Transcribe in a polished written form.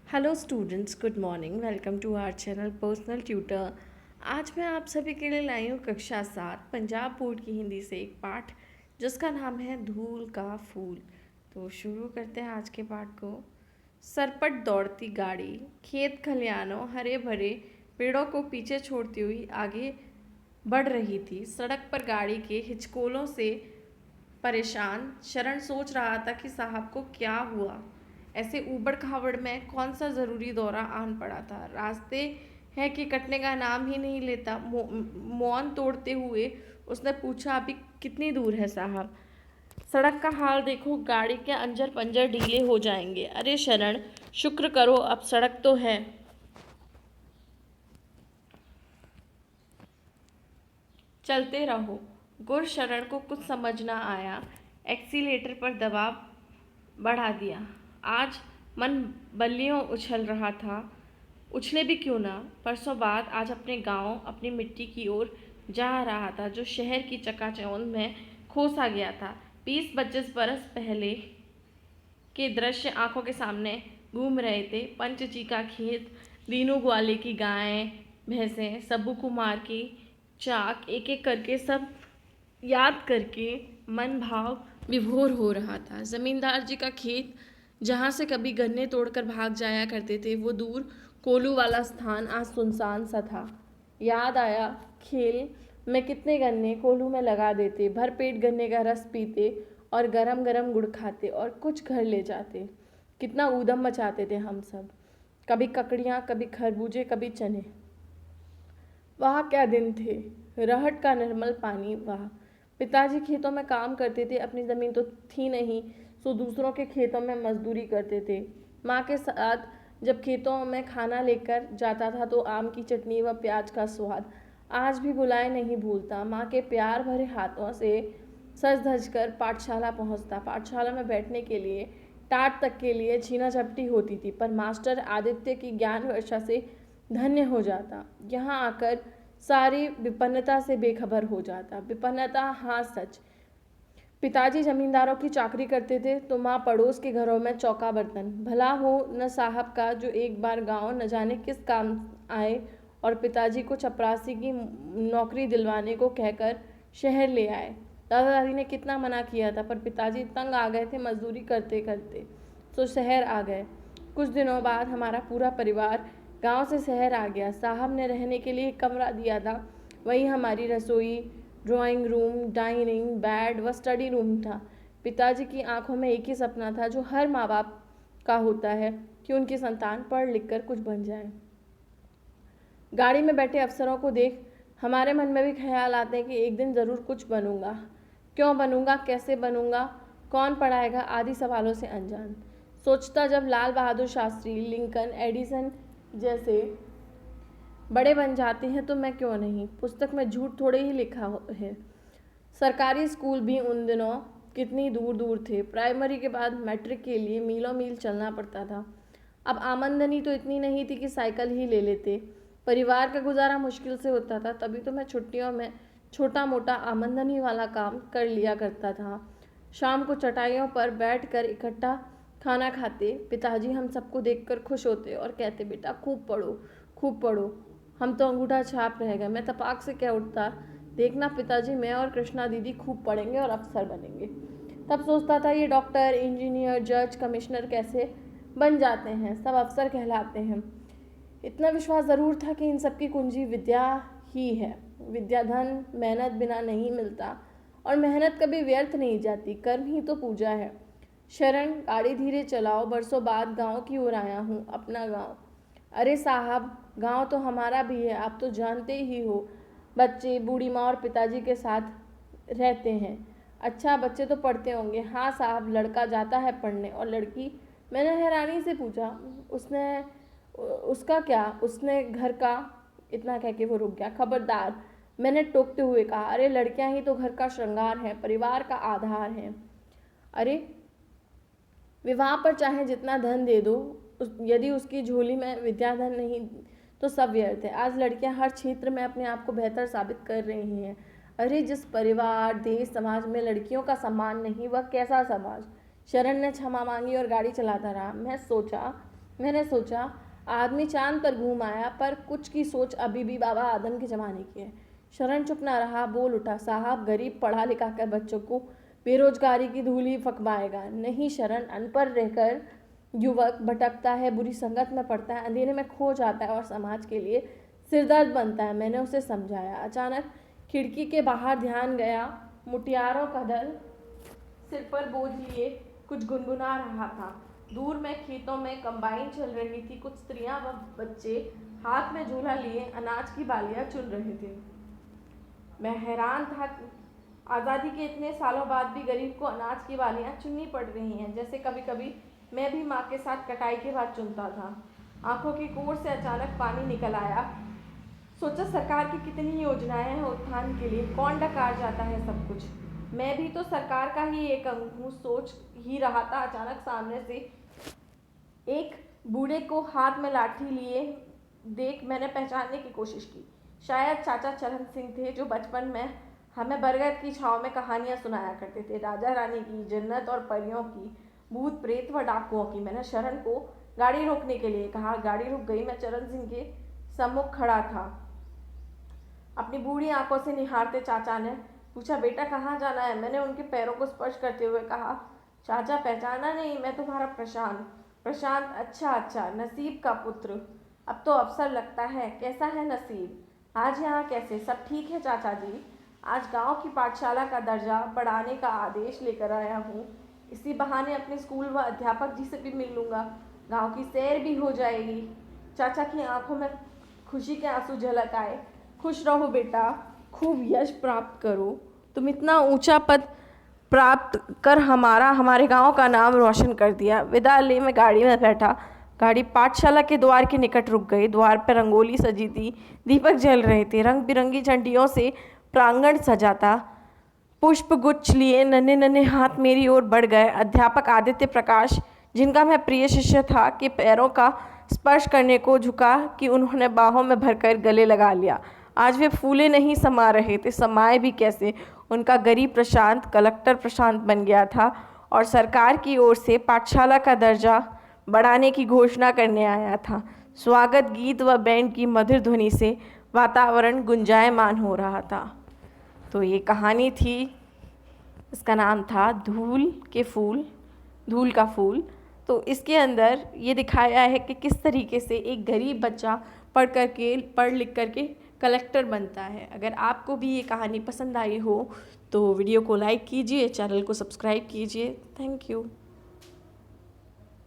Hello students, good morning. Welcome to our channel personal tutor. आज मैं आप सभी के लिए लाई हूँ कक्षा 7 पंजाब बोर्ड की हिंदी से एक पाठ जिसका नाम है धूल का फूल। तो शुरू करते हैं आज के पाठ को। सरपट दौड़ती गाड़ी खेत खलियानों हरे भरे पेड़ों को पीछे छोड़ती हुई आगे बढ़ रही थी। सड़क पर गाड़ी के हिचकोलों से परेशान शरण सोच रहा था कि साहब को क्या हुआ। ऐसे ऊबड़ खाबड़ में कौन सा ज़रूरी दौरा आन पड़ा था। रास्ते है कि कटने का नाम ही नहीं लेता। मौन तोड़ते हुए उसने पूछा, अभी कितनी दूर है साहब? सड़क का हाल देखो, गाड़ी के अंजर पंजर ढीले हो जाएंगे। अरे शरण, शुक्र करो अब सड़क तो है। चलते रहो। गुरशरण को कुछ समझ ना आया। एक्सीलेटर पर दबाव बढ़ा दिया। आज मन बल्लियों उछल रहा था। उछले भी क्यों ना। परसों बाद आज अपने गांव, अपनी मिट्टी की ओर जा रहा था जो शहर की चकाचौंध में खो सा गया था। 20-25 बरस पहले के दृश्य आंखों के सामने घूम रहे थे। पंच जी का खेत, दीनू ग्वाले की गायें भैंसें, सब्बू कुमार की चाक, एक एक करके सब याद करके मन भाव विभोर हो रहा था। जमींदार जी का खेत, जहाँ से कभी गन्ने तोड़कर भाग जाया करते थे, वो दूर कोलू वाला स्थान आज सुनसान सा था। याद आया, खेल में कितने गन्ने कोलू में लगा देते, भर पेट गन्ने का रस पीते और गरम गरम गुड़ खाते और कुछ घर ले जाते। कितना ऊधम मचाते थे हम सब। कभी ककड़ियाँ, कभी खरबूजे, कभी चने। वाह क्या दिन थे। रहट का निर्मल पानी, वाह। पिताजी खेतों में काम करते थे, अपनी ज़मीन तो थी नहीं, सो दूसरों के खेतों में मजदूरी करते थे। माँ के साथ जब खेतों में खाना लेकर जाता था तो आम की चटनी व प्याज का स्वाद आज भी बुलाए नहीं भूलता। माँ के प्यार भरे हाथों से सज धज कर पाठशाला पहुँचता। पाठशाला में बैठने के लिए, टाट तक के लिए छीना झपटी होती थी, पर मास्टर आदित्य की ज्ञान वर्षा से धन्य हो जाता। यहाँ आकर सारी विपन्नता से बेखबर हो जाता। विपन्नता, हाँ सच। पिताजी जमींदारों की चाकरी करते थे तो माँ पड़ोस के घरों में चौका बर्तन। भला हो न साहब का, जो एक बार गांव न जाने किस काम आए और पिताजी को चपरासी की नौकरी दिलवाने को कहकर शहर ले आए। दादा दादी ने कितना मना किया था, पर पिताजी तंग आ गए थे मजदूरी करते करते, तो शहर आ गए। कुछ दिनों बाद हमारा पूरा परिवार गांव से शहर आ गया। साहब ने रहने के लिए एक कमरा दिया था, वहीं हमारी रसोई, ड्राइंग रूम, डाइनिंग, बेड व स्टडी रूम था। पिताजी की आंखों में एक ही सपना था जो हर माँ बाप का होता है, कि उनकी संतान पढ़ लिख कर कुछ बन जाए। गाड़ी में बैठे अफसरों को देख हमारे मन में भी ख्याल आते हैं कि एक दिन ज़रूर कुछ बनूंगा। क्यों बनूंगा, कैसे बनूंगा, कौन पढ़ाएगा, आदि सवालों से अनजान सोचता। जब लाल बहादुर शास्त्री, लिंकन, एडिसन जैसे बड़े बन जाते हैं तो मैं क्यों नहीं। पुस्तक में झूठ थोड़े ही लिखा है। सरकारी स्कूल भी उन दिनों कितनी दूर दूर थे। प्राइमरी के बाद मैट्रिक के लिए मीलों मील चलना पड़ता था। अब आमदनी तो इतनी नहीं थी कि साइकिल ही ले लेते। परिवार का गुजारा मुश्किल से होता था, तभी तो मैं छुट्टियों में छोटा मोटा आमदनी वाला काम कर लिया करता था। शाम को चटाइयों पर बैठकर इकट्ठा खाना खाते। पिताजी हम सबको देखकर खुश होते और कहते, बेटा खूब पढ़ो, खूब पढ़ो। हम तो अंगूठा छाप रह गए। मैं तपाक से कह उठता, देखना पिताजी, मैं और कृष्णा दीदी खूब पढ़ेंगे और अफसर बनेंगे। तब सोचता था, ये डॉक्टर, इंजीनियर, जज, कमिश्नर कैसे बन जाते हैं, सब अफसर कहलाते हैं। इतना विश्वास ज़रूर था कि इन सब की कुंजी विद्या ही है। विद्या धन मेहनत बिना नहीं मिलता, और मेहनत कभी व्यर्थ नहीं जाती। कर्म ही तो पूजा है। शरण, गाड़ी धीरे चलाओ, बरसों बाद गांव की ओर आया हूँ, अपना गांव। अरे साहब, गांव तो हमारा भी है, आप तो जानते ही हो। बच्चे बूढ़ी माँ और पिताजी के साथ रहते हैं। अच्छा, बच्चे तो पढ़ते होंगे। हाँ साहब, लड़का जाता है पढ़ने, और लड़की? मैंने हैरानी से पूछा। उसने उसका क्या, उसने घर का? इतना कह के वो रुक गया। खबरदार, मैंने टोकते हुए कहा। अरे लड़कियां ही तो घर का श्रृंगार हैं, परिवार का आधार हैं। अरे विवाह पर चाहे जितना धन दे दो, यदि उसकी झोली में विद्याधन नहीं तो सब व्यर्थ है। आज लड़कियां हर क्षेत्र में अपने आप को बेहतर साबित कर रही हैं। अरे जिस परिवार, देश, समाज में लड़कियों का सम्मान नहीं, वह कैसा समाज। शरण ने क्षमा मांगी और गाड़ी चलाता रहा। मैं सोचा, मैंने सोचा आदमी चांद पर घूम आया, पर कुछ की सोच अभी भी बाबा आदम के ज़माने की है। शरण चुप ना रहा, बोल उठा, साहब गरीब पढ़ा लिखा कर बच्चों को बेरोजगारी की धूली फकवाएगा नहीं। शरण अनपढ़ रहकर युवक भटकता है, बुरी संगत में पड़ता है, अंधेरे में खो जाता है और समाज के लिए सिरदर्द बनता है। मैंने उसे समझाया। अचानक खिड़की के बाहर ध्यान गया। मुटियारों का दल सिर पर बोझ लिए कुछ गुनगुना रहा था। दूर में खेतों में कंबाइन चल रही थी। कुछ स्त्रियां व बच्चे हाथ में झूला लिए अनाज की बालियां चुन रहे थे। मैं हैरान था। आज़ादी के इतने सालों बाद भी गरीब को अनाज की बालियां चुननी पड़ रही हैं, जैसे कभी कभी मैं भी माँ के साथ कटाई के बाद चुनता था। आंखों की कोर से अचानक पानी निकल आया। सोचा सरकार की कितनी योजनाएं हैं उत्थान के लिए, कौन डकार जाता है सब कुछ। मैं भी तो सरकार का ही एक अंग हूँ, सोच ही रहा था। अचानक सामने से एक बूढ़े को हाथ में लाठी लिए देख मैंने पहचानने की कोशिश की। शायद चाचा चरण सिंह थे, जो बचपन में हमें बरगद की छांव में कहानियां सुनाया करते थे, राजा रानी की, जन्नत और परियों की, भूत प्रेत व डाकुओं की। मैंने शरण को गाड़ी रोकने के लिए कहा। गाड़ी रुक गई। मैं चरण सिंह के सम्मुख खड़ा था। अपनी बूढ़ी आंखों से निहारते चाचा ने पूछा, बेटा कहाँ जाना है? मैंने उनके पैरों को स्पर्श करते हुए कहा, चाचा पहचाना नहीं? मैं तुम्हारा प्रशांत। प्रशांत? अच्छा अच्छा, नसीब का पुत्र। अब तो अवसर लगता है। कैसा है नसीब? आज यहाँ कैसे? सब ठीक है चाचा जी। आज गांव की पाठशाला का दर्जा बढ़ाने का आदेश लेकर आया हूँ। इसी बहाने अपने स्कूल व अध्यापक जी से भी मिल लूँगा, गाँव की सैर भी हो जाएगी। चाचा की आंखों में खुशी के आंसू झलक आए। खुश रहो बेटा, खूब यश प्राप्त करो। तुम इतना ऊंचा पद प्राप्त कर हमारे गांव का नाम रोशन कर दिया। विदा ले मैं गाड़ी में बैठा। गाड़ी पाठशाला के द्वार के निकट रुक गई। द्वार पर रंगोली सजी थी, दीपक जल रहे थे, रंग बिरंगी झंडियों से प्रांगण सजा था। पुष्प गुच्छ लिए नन्हे नन्हे हाथ मेरी ओर बढ़ गए। अध्यापक आदित्य प्रकाश, जिनका मैं प्रिय शिष्य था, के पैरों का स्पर्श करने को झुका कि उन्होंने बाहों में भरकर गले लगा लिया। आज वे फूले नहीं समा रहे थे, समाए भी कैसे। उनका गरीब प्रशांत कलेक्टर प्रशांत बन गया था और सरकार की ओर से पाठशाला का दर्जा बढ़ाने की घोषणा करने आया था। स्वागत गीत व बैंड की मधुर ध्वनि से वातावरण गुंजायमान हो रहा था। तो ये कहानी थी, इसका नाम था धूल का फूल। तो इसके अंदर ये दिखाया है कि किस तरीके से एक गरीब बच्चा पढ़ लिख करके कलेक्टर बनता है। अगर आपको भी ये कहानी पसंद आई हो तो वीडियो को लाइक कीजिए, चैनल को सब्सक्राइब कीजिए। Thank you.